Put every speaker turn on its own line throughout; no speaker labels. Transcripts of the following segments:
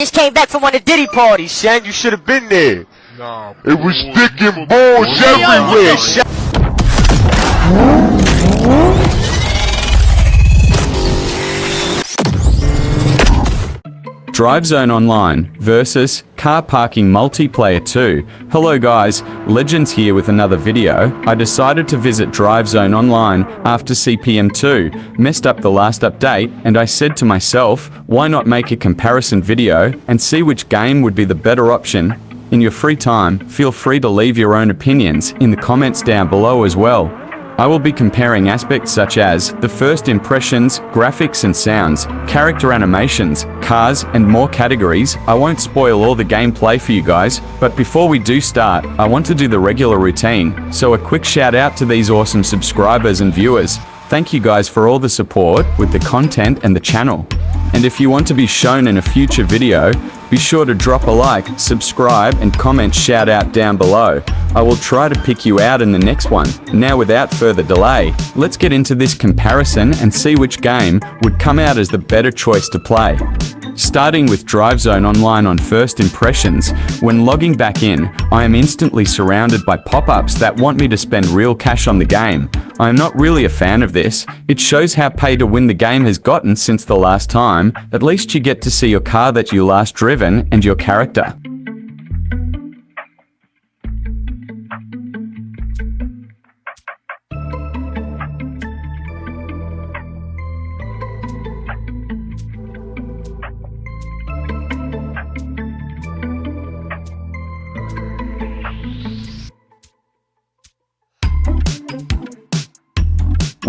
Just came back from one of the Diddy parties, son. You should have been there.
Nah,
It was thick and balls everywhere.
Drive Zone Online versus Car Parking Multiplayer 2. Hello guys, Legends here with another video. I decided to visit Drive Zone Online after CPM 2 messed up the last update, and I said to myself, why not make a comparison video and see which game would be the better option? In your free time, feel free to leave your own opinions in the comments down below as well. I will be comparing aspects such as the first impressions, graphics and sounds, character animations, cars, and more categories. I won't spoil all the gameplay for you guys, but before we do start, I want to do the regular routine, so a quick shout out to these awesome subscribers and viewers. Thank you guys for all the support with the content and the channel. And if you want to be shown in a future video, be sure to drop a like, subscribe, and comment shout out down below. I will try to pick you out in the next one. Now without further delay, let's get into this comparison and see which game would come out as the better choice to play. Starting with Drive Zone Online on first impressions, when logging back in, I am instantly surrounded by pop-ups that want me to spend real cash on the game. I am not really a fan of this. It shows how pay to win the game has gotten since the last time. At least you get to see your car that you last driven and your character.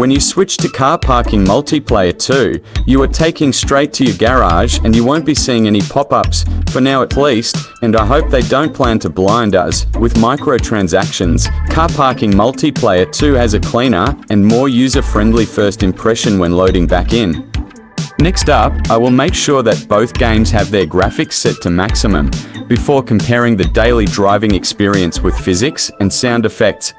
When you switch to Car Parking Multiplayer 2, you are taking straight to your garage and you won't be seeing any pop-ups, for now at least, and I hope they don't plan to blind us with microtransactions. Car Parking Multiplayer 2 has a cleaner and more user-friendly first impression when loading back in. Next up, I will make sure that both games have their graphics set to maximum, before comparing the daily driving experience with physics and sound effects.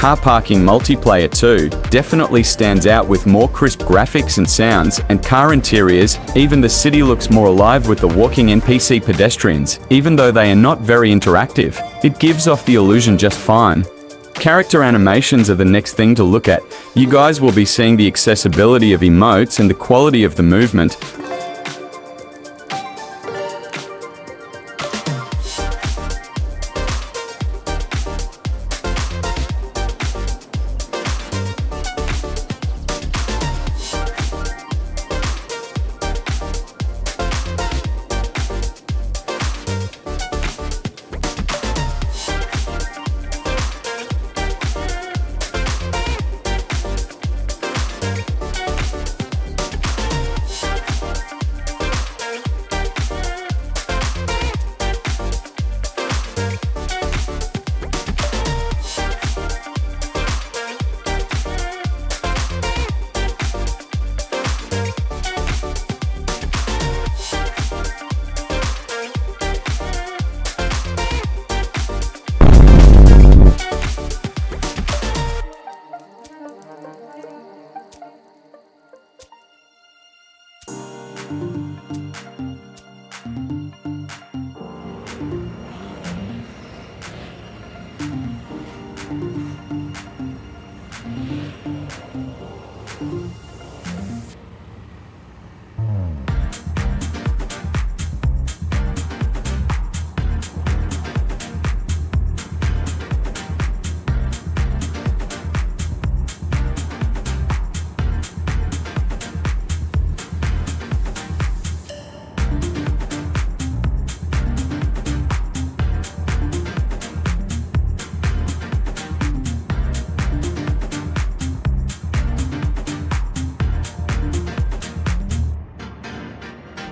Car Parking Multiplayer 2 definitely stands out with more crisp graphics and sounds and car interiors. Even the city looks more alive with the walking NPC pedestrians, even though they are not very interactive. It gives off the illusion just fine. Character animations are the next thing to look at. You guys will be seeing the accessibility of emotes and the quality of the movement.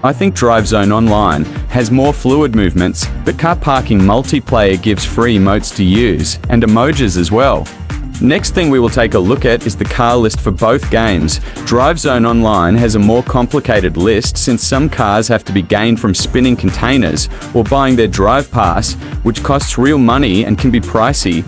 I think DriveZone Online has more fluid movements, but Car Parking Multiplayer gives free emotes to use, and emojis as well. Next thing we will take a look at is the car list for both games. DriveZone Online has a more complicated list since some cars have to be gained from spinning containers or buying their drive pass, which costs real money and can be pricey.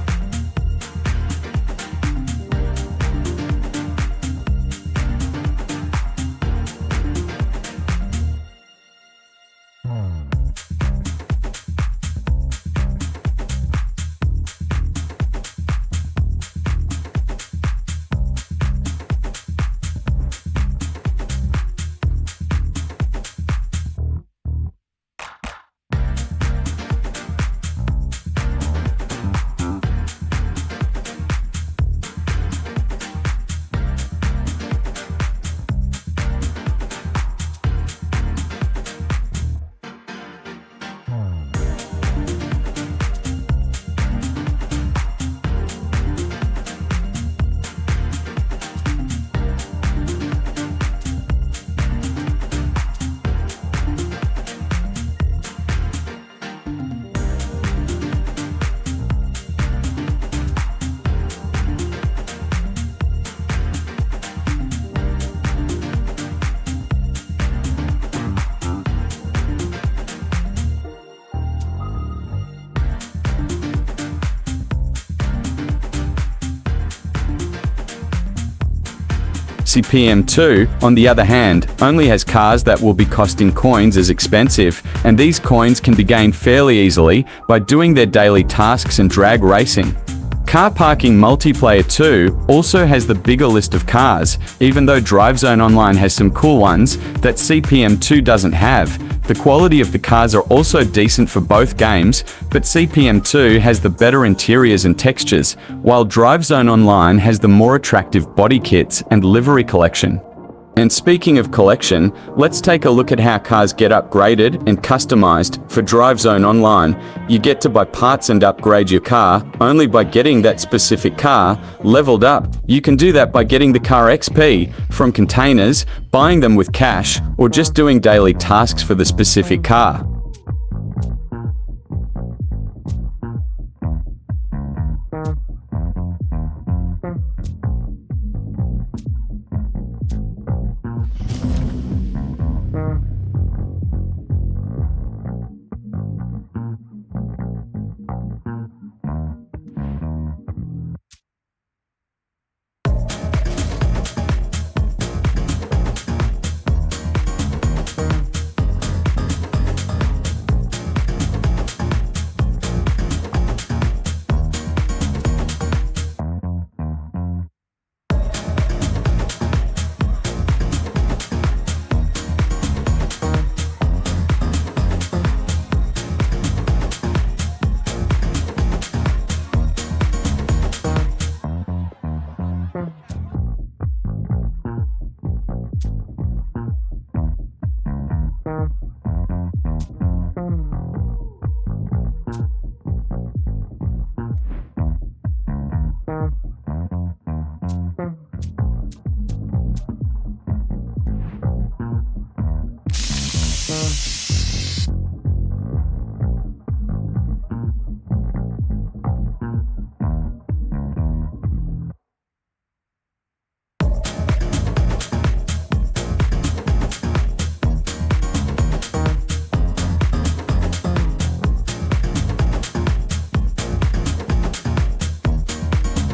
CPM2, on the other hand, only has cars that will be costing coins as expensive, and these coins can be gained fairly easily by doing their daily tasks and drag racing. Car Parking Multiplayer 2 also has the bigger list of cars, even though DriveZone Online has some cool ones that CPM2 doesn't have. The quality of the cars are also decent for both games, but CPM2 has the better interiors and textures, while DriveZone Online has the more attractive body kits and livery collection. And speaking of collection, let's take a look at how cars get upgraded and customized. For DriveZone Online, you get to buy parts and upgrade your car only by getting that specific car leveled up. You can do that by getting the car XP from containers, buying them with cash, or just doing daily tasks for the specific car.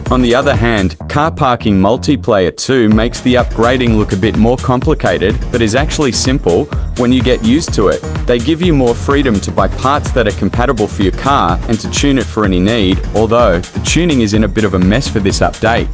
On the other hand, Car Parking Multiplayer 2 makes the upgrading look a bit more complicated, but is actually simple when you get used to it. They give you more freedom to buy parts that are compatible for your car and to tune it for any need, although the tuning is in a bit of a mess for this update.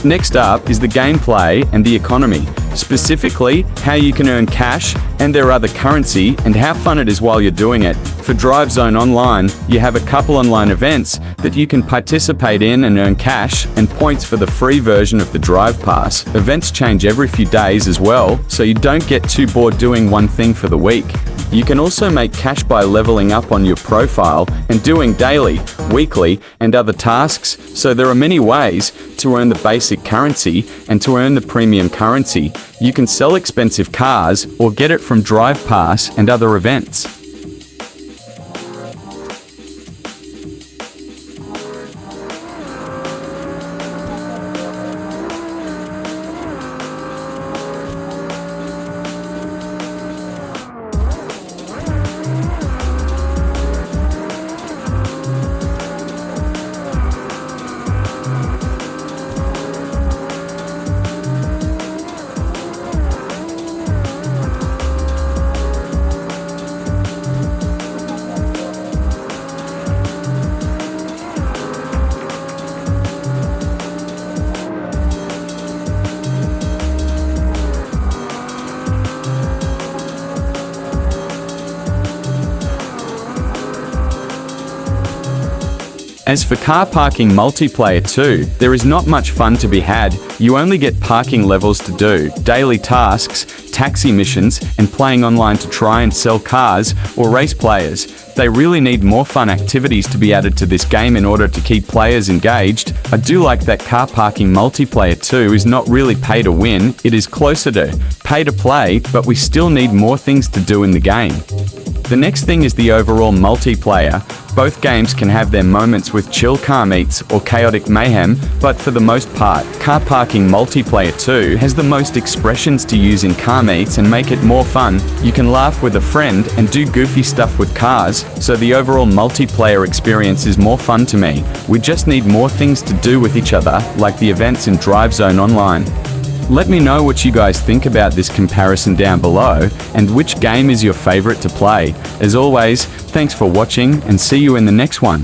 Next up is the gameplay and the economy, specifically how you can earn cash and their other currency and how fun it is while you're doing it. For Drive Zone Online, you have a couple online events that you can participate in and earn cash and points for the free version of the Drive Pass. Events change every few days as well, so you don't get too bored doing one thing for the week. You can also make cash by leveling up on your profile and doing daily, weekly, and other tasks, so there are many ways to earn the basic currency and to earn the premium currency. You can sell expensive cars or get it from Drive Pass and other events. As for Car Parking Multiplayer 2, there is not much fun to be had. You only get parking levels to do, daily tasks, taxi missions, and playing online to try and sell cars or race players. They really need more fun activities to be added to this game in order to keep players engaged. I do like that Car Parking Multiplayer 2 is not really pay to win, it is closer to pay to play, but we still need more things to do in the game. The next thing is the overall multiplayer. Both games can have their moments with chill car meets or chaotic mayhem, but for the most part, Car Parking Multiplayer 2 has the most expressions to use in car meets and make it more fun. You can laugh with a friend and do goofy stuff with cars, so the overall multiplayer experience is more fun to me. We just need more things to do with each other, like the events in Drive Zone Online. Let me know what you guys think about this comparison down below, and which game is your favorite to play. As always, thanks for watching and see you in the next one.